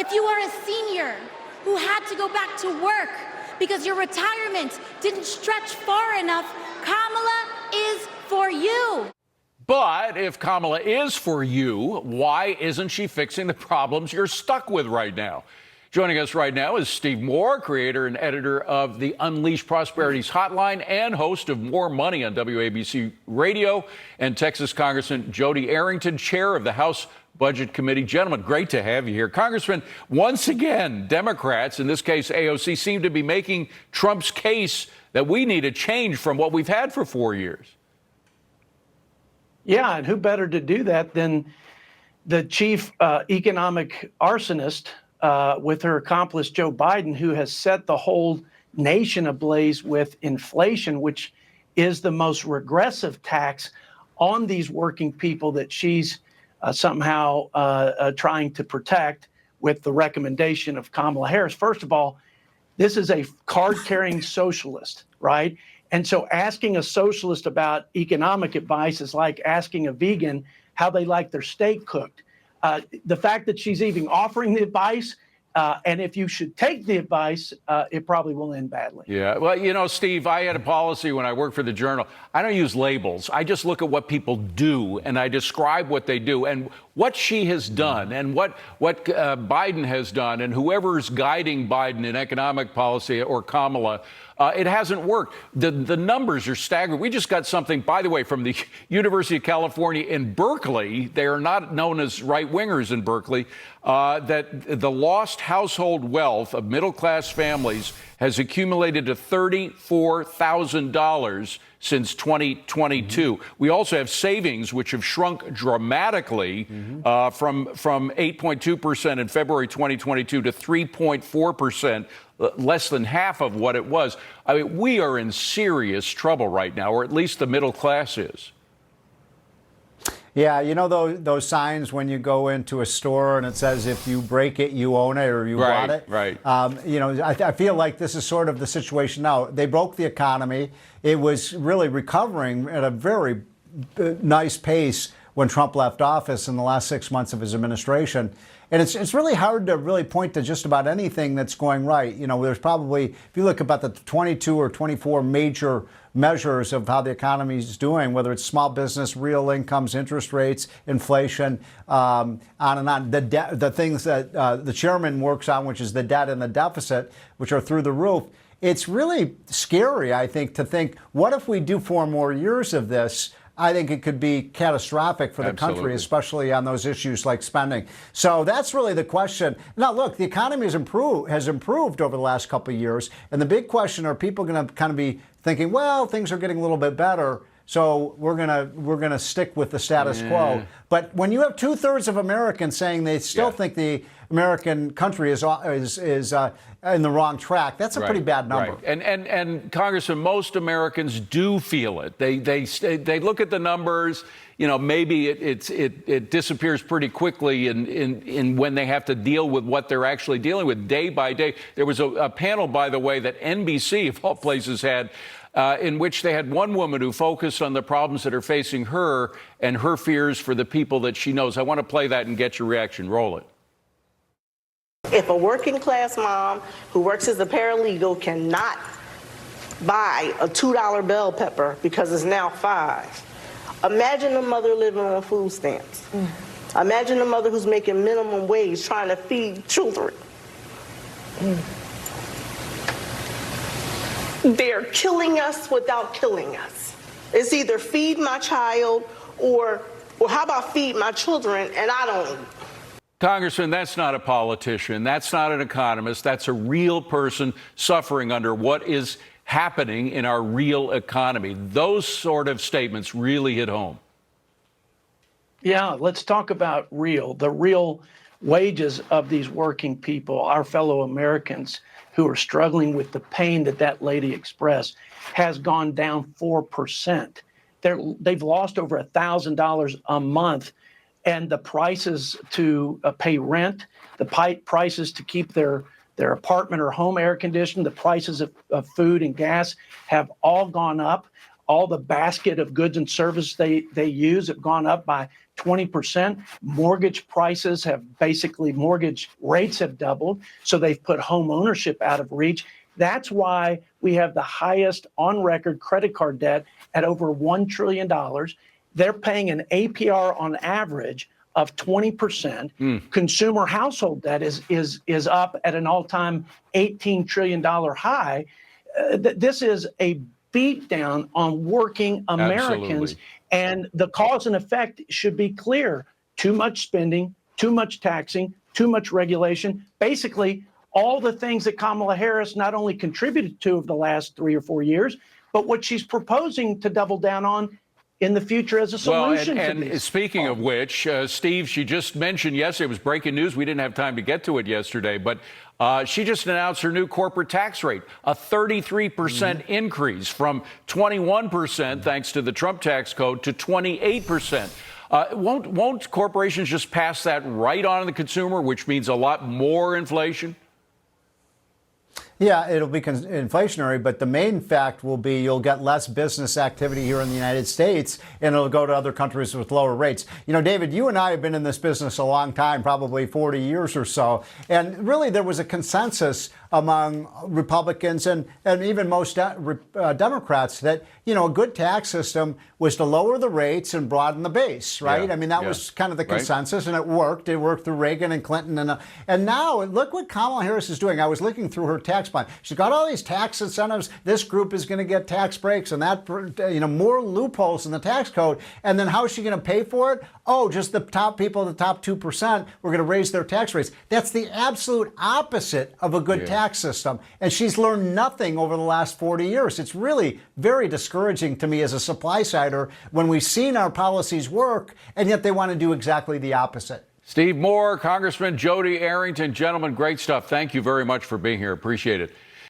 If you are a senior who had to go back to work because your retirement didn't stretch far enough, Kamala is for you. But if Kamala is for you, why isn't she fixing the problems you're stuck with right now? Joining us right now is Steve Moore, creator and editor of the Unleash Prosperities Hotline and host of More Money on WABC Radio, and Texas Congressman Jody Arrington, chair of the House Budget Committee. Gentlemen, great to have you here. Congressman, once again, Democrats, in this case AOC, seem to be making Trump's case that we need a change from what we've had for 4 years. Yeah, and who better to do that than the chief economic arsonist with her accomplice, Joe Biden, who has set the whole nation ablaze with inflation, which is the most regressive tax on these working people that she's somehow trying to protect with the recommendation of Kamala Harris. First of all, this is a card-carrying socialist, right? And so asking a socialist about economic advice is like asking a vegan how they like their steak cooked. The fact that she's even offering the advice, and if you should take the advice, it probably will end badly. Yeah, well, you know, Steve, I had a policy when I worked for the Journal. I don't use labels. I just look at what people do, and I describe what they do. And what she has done and what Biden has done and whoever's guiding Biden in economic policy or Kamala, it hasn't worked. The numbers are staggering. We just got something, by the way, from the University of California in Berkeley. They are not known as right-wingers in Berkeley, that the lost household wealth of middle-class families has accumulated to $34,000 since 2022. Mm-hmm. We also have savings, which have shrunk dramatically from 8.2% in February 2022 to 3.4%, less than half of what it was. I mean, we are in serious trouble right now, or at least the middle class is. Yeah, you know those signs when you go into a store and it says if you break it, you own it or you bought it? Right. You know, I feel like this is sort of the situation now. They broke the economy. It was really recovering at a very nice pace when Trump left office in the last 6 months of his administration. And it's really hard to really point to just about anything that's going right. You know, there's probably, if you look about the 22 or 24 major measures of how the economy is doing, whether it's small business, real incomes, interest rates, inflation, on and on. The things that the chairman works on, which is the debt and the deficit, which are through the roof. It's really scary, I think, to think, what if we do 4 more years of this? I think it could be catastrophic for the country, especially on those issues like spending. So that's really the question. Now, look, the economy has improved over the last couple of years. And the big question, are people going to kind of be thinking, well, things are getting a little bit better, so we're gonna stick with the status quo. But when you have 2/3 of Americans saying they still think the American country is in the wrong track, that's a pretty bad number. Right. And Congressman, most Americans do feel it. They look at the numbers. You know, maybe it disappears pretty quickly in when they have to deal with what they're actually dealing with day by day. There was a panel, by the way, that NBC, of all places, had in which they had one woman who focused on the problems that are facing her and her fears for the people that she knows. I want to play that and get your reaction. Roll it. If a working class mom who works as a paralegal cannot buy a $2 bell pepper because it's now $5, imagine a mother living on food stamps. Imagine a mother who's making minimum wage trying to feed children. They're killing us without killing us. It's either feed my child or how about feed my children and I don't. Congressman, that's not a politician. That's not an economist. That's a real person suffering under what is happening in our real economy. Those sort of statements really hit home. Yeah, let's talk about the real wages of these working people, our fellow Americans who are struggling with the pain that lady expressed, has gone down 4%. They've lost over $1,000 a month. And the prices to pay rent, the prices to keep their apartment or home air conditioned, the prices of food and gas have all gone up. all the basket of goods and services they use have gone up by 20%. Mortgage prices mortgage rates have doubled. So they've put home ownership out of reach. That's why we have the highest on record credit card debt at over $1 trillion. They're paying an APR on average of 20%. Consumer household debt is up at an all-time $18 trillion high. This is a beatdown on working Americans. Absolutely. And the cause and effect should be clear. Too much spending, too much taxing, too much regulation. Basically, all the things that Kamala Harris not only contributed to over the last 3 or 4 years, but what she's proposing to double down on in the future as a solution. Well, to and these speaking of which, Steve, she just mentioned yesterday, it was breaking news. We didn't have time to get to it yesterday, but she just announced her new corporate tax rate, a 33% increase from 21%, thanks to the Trump tax code, to 28%. Won't corporations just pass that right on to the consumer, which means a lot more inflation? Yeah, it'll be inflationary, but the main fact will be you'll get less business activity here in the United States, and it'll go to other countries with lower rates. You know, David, you and I have been in this business a long time, probably 40 years or so, and really there was a consensus among Republicans and even most Democrats that, you know, a good tax system was to lower the rates and broaden the base, right? Yeah, I mean, that was kind of the consensus, and it worked. It worked through Reagan and Clinton. And now, look what Kamala Harris is doing. I was looking through her tax plan. She's got all these tax incentives. This group is going to get tax breaks and that, you know, more loopholes in the tax code. And then how is she going to pay for it? Oh, just the top people, the top 2%, we're going to raise their tax rates. That's the absolute opposite of a good tax system. And she's learned nothing over the last 40 years. It's really very discouraging to me as a supply sider when we've seen our policies work, and yet they want to do exactly the opposite. Steve Moore, Congressman Jody Arrington, gentlemen, great stuff. Thank you very much for being here. Appreciate it.